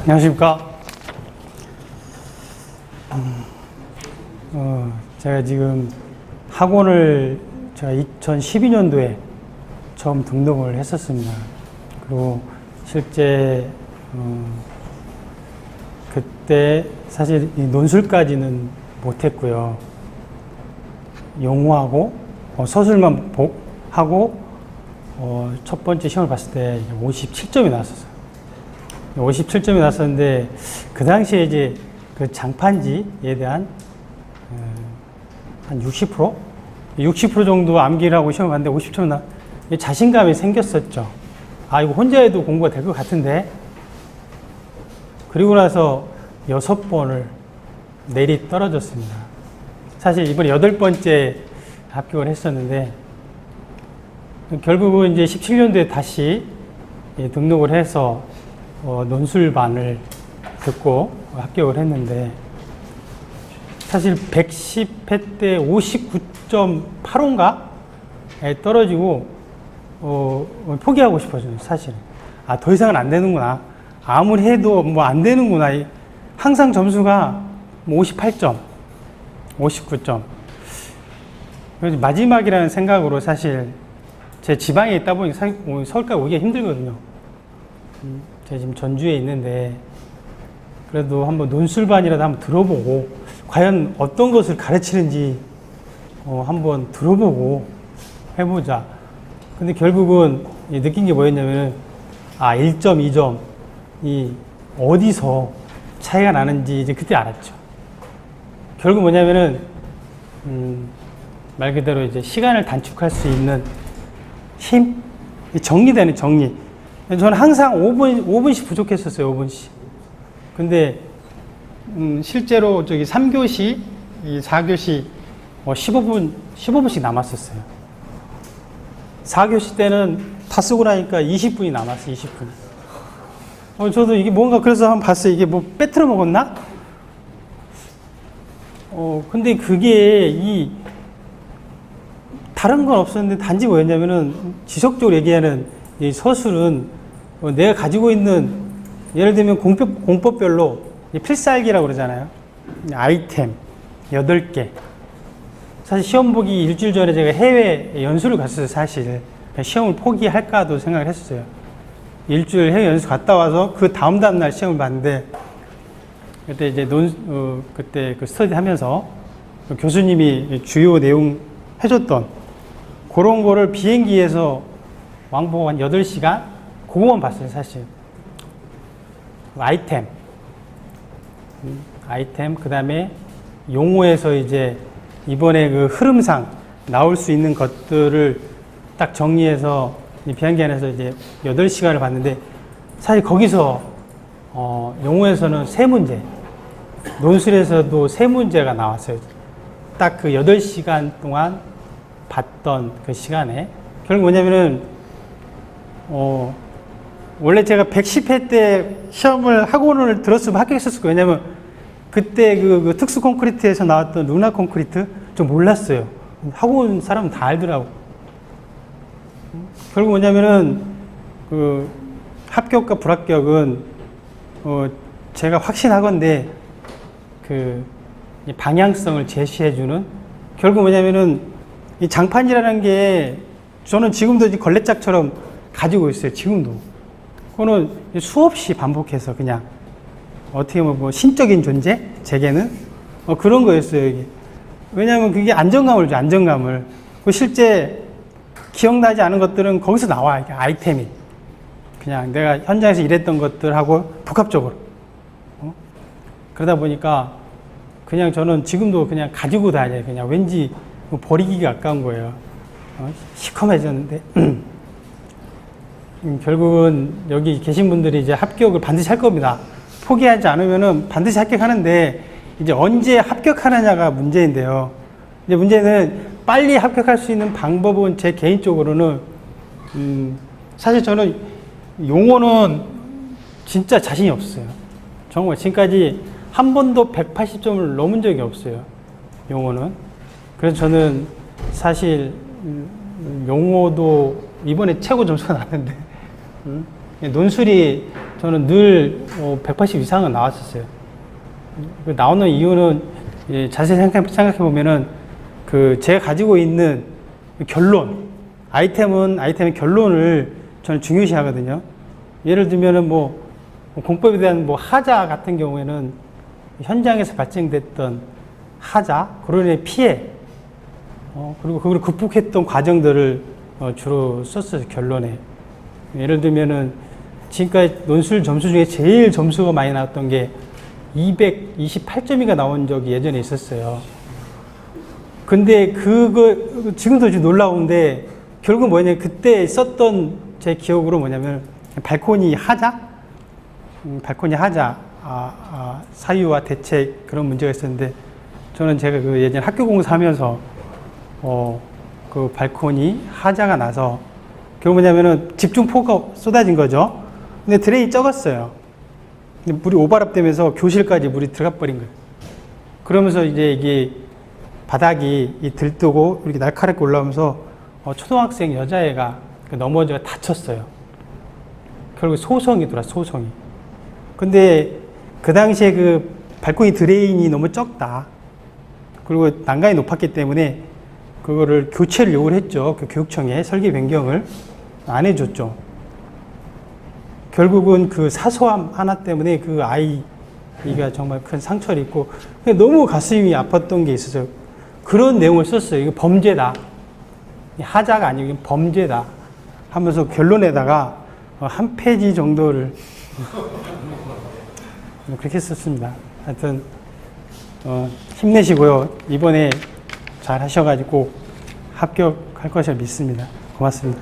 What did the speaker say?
안녕하십니까. 제가 지금 학원을 제가 2012년도에 처음 등록을 했었습니다. 그리고 실제 그때 사실 이 논술까지는 못했고요. 용어하고 서술만 하고 첫 번째 시험을 봤을 때 57점이 나왔었어요. 57점이 나왔었는데 그 당시에 이제 그 장판지에 대한 한 60%? 60% 정도 암기를 하고 시험을 봤는데 50점 자신감이 생겼었죠. 아, 이거 혼자 해도 공부가 될 것 같은데. 그리고 나서 6번을 내리 떨어졌습니다. 사실 이번에 8번째 합격을 했었는데 결국은 이제 17년도에 다시 등록을 해서 논술반을 듣고 합격을 했는데 사실 110회 때 59.85인가에 떨어지고 포기하고 싶어져요. 사실 더 이상은 안 되는구나, 아무리 해도 뭐 안 되는구나. 항상 점수가 58점 59점. 그래서 마지막이라는 생각으로 사실 제 지방에 있다 보니 서울까지 오기가 힘들거든요. 제가 지금 전주에 있는데 그래도 한번 논술반이라도 한번 들어보고 과연 어떤 것을 가르치는지 한번 들어보고 해보자. 근데 결국은 느낀 게 뭐였냐면은 1점, 2점이 어디서 차이가 나는지 이제 그때 알았죠. 결국 뭐냐면은 말 그대로 이제 시간을 단축할 수 있는 힘, 정리되는 정리. 저는 항상 5분씩 부족했었어요. 5분씩. 근데 실제로 저기 3교시, 4교시 15분씩 남았었어요. 4교시 때는 다 쓰고 나니까 20분이 남았어요. 20분. 저도 이게 뭔가 그래서 한번 봤어요. 이게 뭐 빼트려 먹었나? 근데 그게 다른 건 없었는데 단지 뭐였냐면은 지속적으로 얘기하는 이 서술은 내가 가지고 있는, 예를 들면 공법별로 필살기라고 그러잖아요. 아이템 8개. 사실 시험 보기 일주일 전에 제가 해외 연수를 갔어요. 사실 시험을 포기할까도 생각을 했었어요. 일주일 해외 연수 갔다 와서 그 다음 날 시험을 봤는데 그때 이제 그때 그 스터디 하면서 교수님이 주요 내용 해줬던 그런 거를 비행기에서 왕복 한 8시간 그거만 봤어요. 사실 아이템 그 다음에 용어에서 이제 이번에 그 흐름상 나올 수 있는 것들을 딱 정리해서 비행기 안에서 이제 8시간을 봤는데 사실 거기서 용어에서는 3문제, 논술에서도 3문제가 나왔어요. 딱 그 8시간 동안 봤던 그 시간에. 결국 뭐냐면은 원래 제가 110회 때 시험을 학원을 들었으면 합격했었을 거예요. 왜냐면 그때 그 특수 콘크리트에서 나왔던 루나 콘크리트 좀 몰랐어요. 학원 사람은 다 알더라고. 결국 뭐냐면은 그 합격과 불합격은 제가 확신하건대 그 방향성을 제시해주는, 결국 뭐냐면은 이 장판이라는 게 저는 지금도 걸레짝처럼 가지고 있어요. 지금도. 그거는 수없이 반복해서 그냥 어떻게 보면 뭐 신적인 존재? 제게는 그런 거였어요. 이게. 왜냐하면 그게 안정감을 줘. 안정감을. 실제 기억나지 않은 것들은 거기서 나와. 이게 아이템이. 그냥 내가 현장에서 일했던 것들하고 복합적으로. 그러다 보니까 그냥 저는 지금도 그냥 가지고 다녀요. 그냥 왠지 버리기가 아까운 거예요. 시커매졌는데. 결국은 여기 계신 분들이 이제 합격을 반드시 할 겁니다. 포기하지 않으면은 반드시 합격하는데 이제 언제 합격하느냐가 문제인데요. 이제 문제는 빨리 합격할 수 있는 방법은 제 개인적으로는 사실 저는 용어는 진짜 자신이 없어요. 정말 지금까지 한 번도 180점을 넘은 적이 없어요. 용어는. 그래서 저는 사실 용어도 이번에 최고 점수가 났는데 논술이 저는 늘 180 이상은 나왔었어요. 그 나오는 이유는 자세히 생각해 보면은 그 제가 가지고 있는 결론, 아이템의 결론을 저는 중요시 하거든요. 예를 들면은 뭐 공법에 대한 뭐 하자 같은 경우에는 현장에서 발생됐던 하자, 그로 인해 피해, 그리고 그걸 극복했던 과정들을 주로 썼어요, 결론에. 예를 들면은 지금까지 논술 점수 중에 제일 점수가 많이 나왔던 게 228점인가 나온 적이 예전에 있었어요. 근데 지금도 좀 놀라운데, 결국 뭐냐면 그때 썼던 제 기억으로 뭐냐면, 발코니 하자? 사유와 대책, 그런 문제가 있었는데, 저는 제가 그 예전에 학교 공사하면서, 그 발코니 하자가 나서, 결국 뭐냐면은 집중폭우가 쏟아진 거죠. 근데 드레인이 적었어요. 근데 물이 오버랩 되면서 교실까지 물이 들어가 버린 거예요. 그러면서 이제 이게 바닥이 들뜨고 이렇게 날카롭게 올라오면서 초등학생 여자애가 넘어져 다쳤어요. 결국 소송이 들어왔어요, 소송이. 근데 그 당시에 그 발코니 드레인이 너무 적다. 그리고 난간이 높았기 때문에 그거를 교체를 요구를 했죠. 그 교육청에 설계 변경을 안 해줬죠. 결국은 그 사소함 하나 때문에 그 아이가 정말 큰 상처를 입고 너무 가슴이 아팠던 게 있어서 그런 내용을 썼어요. 이거 범죄다. 하자가 아니고 범죄다. 하면서 결론에다가 한 페이지 정도를 그렇게 썼습니다. 하여튼 힘내시고요. 이번에 잘 하셔가지고 합격할 것을 믿습니다. 고맙습니다.